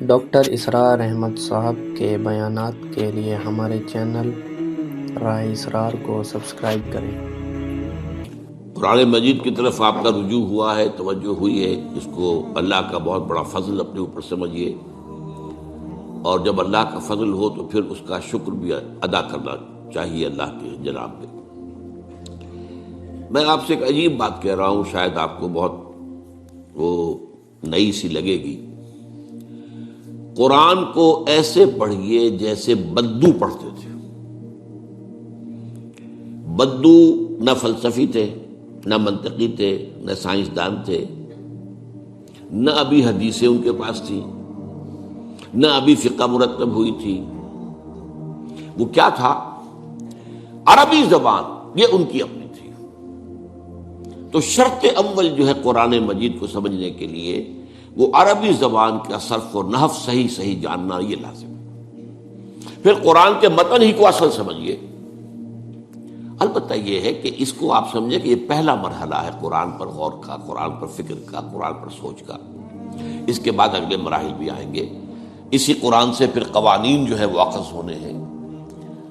Doctor اسرار احمد صاحب کے بیانات کے لیے ہمارے چینل راہ اسرار کو سبسکرائب کریں۔ قرآن مجید کی طرف آپ کا رجوع ہوا ہے، توجہ ہوئی ہے، اس کو اللہ کا بہت بڑا فضل اپنے اوپر سمجھیے، اور جب اللہ کا فضل ہو تو پھر اس کا شکر بھی ادا کرنا چاہیے اللہ کے جناب میں۔ میں آپ سے ایک عجیب بات کہہ رہا ہوں، شاید آپ کو بہت وہ نئی سی لگے گی۔ قرآن کو ایسے پڑھیے جیسے بدو پڑھتے تھے۔ بدو نہ فلسفی تھے، نہ منطقی تھے، نہ سائنسدان تھے، نہ ابھی حدیثیں ان کے پاس تھی، نہ ابھی فقہ مرتب ہوئی تھی۔ وہ کیا تھا؟ عربی زبان یہ ان کی اپنی تھی۔ تو شرط اول جو ہے قرآن مجید کو سمجھنے کے لیے، وہ عربی زبان کا صرف و نحو صحیح جاننا یہ لازم ہے۔ پھر قرآن کے متن ہی کو اصل سمجھیے۔ البتہ یہ ہے کہ اس کو آپ سمجھیں کہ یہ پہلا مرحلہ ہے قرآن پر غور کا، قرآن پر فکر کا، قرآن پر سوچ کا۔ اس کے بعد اگلے مراحل بھی آئیں گے۔ اسی قرآن سے پھر قوانین جو ہے وہ اخذ ہونے ہیں۔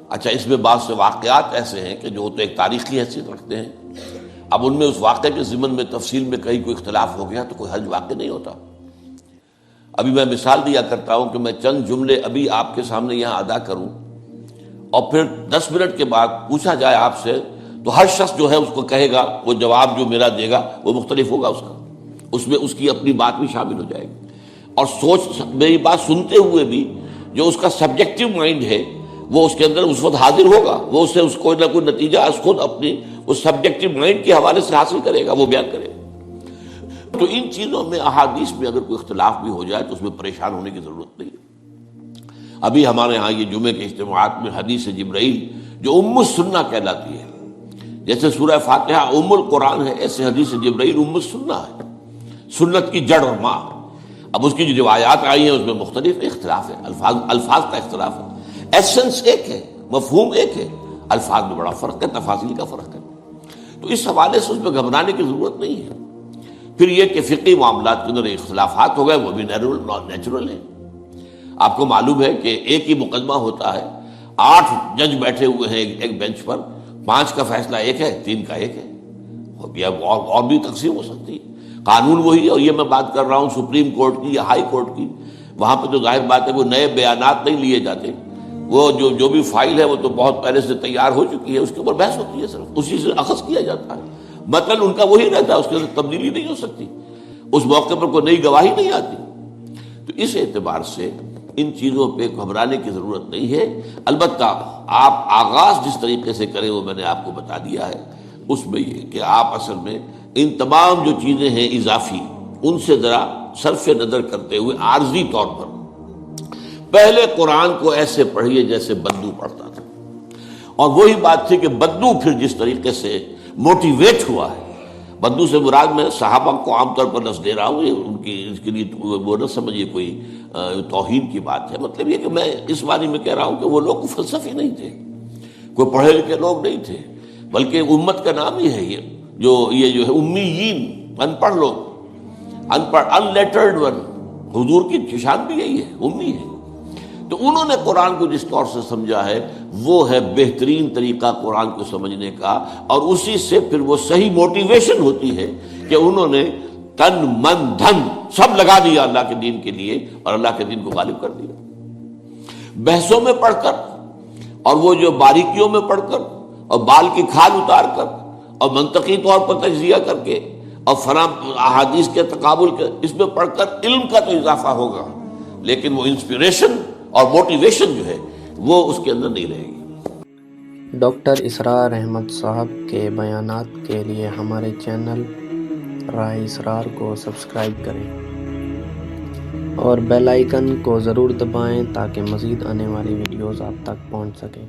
اچھا، اس میں بعض سے واقعات ایسے ہیں کہ جو تو ایک تاریخی حیثیت رکھتے ہیں۔ اب ان میں اس واقعے کے ضمن میں تفصیل میں کہیں کوئی اختلاف ہو گیا تو کوئی حرج واقع نہیں ہوتا۔ ابھی میں مثال دیا کرتا ہوں کہ میں چند جملے ابھی آپ کے سامنے یہاں ادا کروں، اور پھر 10 منٹ کے بعد پوچھا جائے آپ سے تو ہر شخص جو ہے اس کو کہے گا، وہ جواب جو میرا دے گا وہ مختلف ہوگا، اس میں اس کی اپنی بات بھی شامل ہو جائے گی۔ اور سوچ میری بات سنتے ہوئے بھی جو اس کا سبجیکٹو مائنڈ ہے وہ اس کے اندر اس وقت حاضر ہوگا، وہ اس سے اس کوئی نہ کوئی نتیجہ اس خود اپنی اس سبجیکٹو مائنڈ کے حوالے سے حاصل کرے گا، وہ بیان کرے گا۔ تو ان چیزوں میں احادیث میں اگر کوئی اختلاف بھی ہو جائے تو اس میں پریشان ہونے کی ضرورت نہیں ہے۔ ابھی ہمارے ہاں یہ جمعے کے اجتماعات میں حدیث جبرائیل جو ام السنہ کہلاتی ہے، جیسے سورہ فاتحہ ام القرآن ہے، ایسے حدیث جبرائیل ام السنہ ہے، سنت کی جڑ اور ماں۔ اب اس کی جو روایات آئی ہیں اس میں مختلف اختلاف ہے، الفاظ کا اختلاف ہے، ایسنس ایک ہے، مفہوم ایک ہے، الفاظ میں بڑا فرق ہے، تفاصیل کا فرق ہے۔ تو اس حوالے سے اس میں گھبرانے کی ضرورت نہیں ہے۔ پھر یہ کہ فقہی معاملات کے اندر اختلافات ہو گئے، وہ بھی نیچرل ہیں۔ آپ کو معلوم ہے کہ ایک ہی مقدمہ ہوتا ہے، 8 جج بیٹھے ہوئے ہیں ایک بینچ پر، 5 کا فیصلہ ایک ہے، 3 کا ایک ہے، اور بھی تقسیم ہو سکتی ہے۔ قانون وہی ہے، اور یہ میں بات کر رہا ہوں سپریم کورٹ کی یا ہائی کورٹ کی، وہاں پہ تو ظاہر بات ہے وہ نئے بیانات نہیں لیے جاتے، وہ جو بھی فائل ہے وہ تو بہت پہلے سے تیار ہو چکی ہے، اس کے اوپر بحث ہوتی ہے، صرف اسی سے اخذ کیا جاتا ہے۔ مطلب ان کا وہی رہتا ہے، اس کے اندر تبدیلی نہیں ہو سکتی، اس موقع پر کوئی نئی گواہی نہیں آتی۔ تو اس اعتبار سے ان چیزوں پہ گھبرانے کی ضرورت نہیں ہے۔ البتہ آپ آغاز جس طریقے سے کریں وہ میں نے آپ کو بتا دیا ہے، اس میں یہ کہ آپ اصل میں ان تمام جو چیزیں ہیں اضافی، ان سے ذرا صرف نظر کرتے ہوئے عارضی طور پر پہلے قرآن کو ایسے پڑھیے جیسے بدو پڑھتا تھا۔ اور وہی بات تھی کہ بدو پھر جس طریقے سے موٹیویٹ ہوا ہے، بدو سے مراد میں صحابہ کو عام طور پر لفظ دے رہا ہوں، ان کی اس کے لیے وہ نہ سمجھیے کوئی توہین کی بات ہے، مطلب یہ کہ میں اس بارے میں کہہ رہا ہوں کہ وہ لوگ فلسفی نہیں تھے، کوئی پڑھے لکھے لوگ نہیں تھے، بلکہ امت کا نام ہی ہے یہ جو ہے امیین، ان پڑھ لوگ، ان پڑھ، ان لیٹرڈ ون، حضور کی شان بھی یہی ہے، امی ہے۔ تو انہوں نے قرآن کو جس طور سے سمجھا ہے وہ ہے بہترین طریقہ قرآن کو سمجھنے کا، اور اسی سے پھر وہ صحیح موٹیویشن ہوتی ہے کہ انہوں نے تن من دھن سب لگا دیا اللہ کے دین کے لیے، اور اللہ کے دین کو غالب کر دیا۔ بحثوں میں پڑھ کر، اور وہ جو باریکیوں میں پڑھ کر، اور بال کی کھال اتار کر، اور منطقی طور پر تجزیہ کر کے، اور فلاں احادیث کے تقابل کے، اس میں پڑھ کر علم کا تو اضافہ ہوگا، لیکن وہ انسپریشن اور موٹیویشن جو ہے وہ اس کے اندر نہیں رہے گی۔ ڈاکٹر اسرار احمد صاحب کے بیانات کے لیے ہمارے چینل راہ اسرار کو سبسکرائب کریں، اور بیل آئیکن کو ضرور دبائیں تاکہ مزید آنے والی ویڈیوز آپ تک پہنچ سکیں۔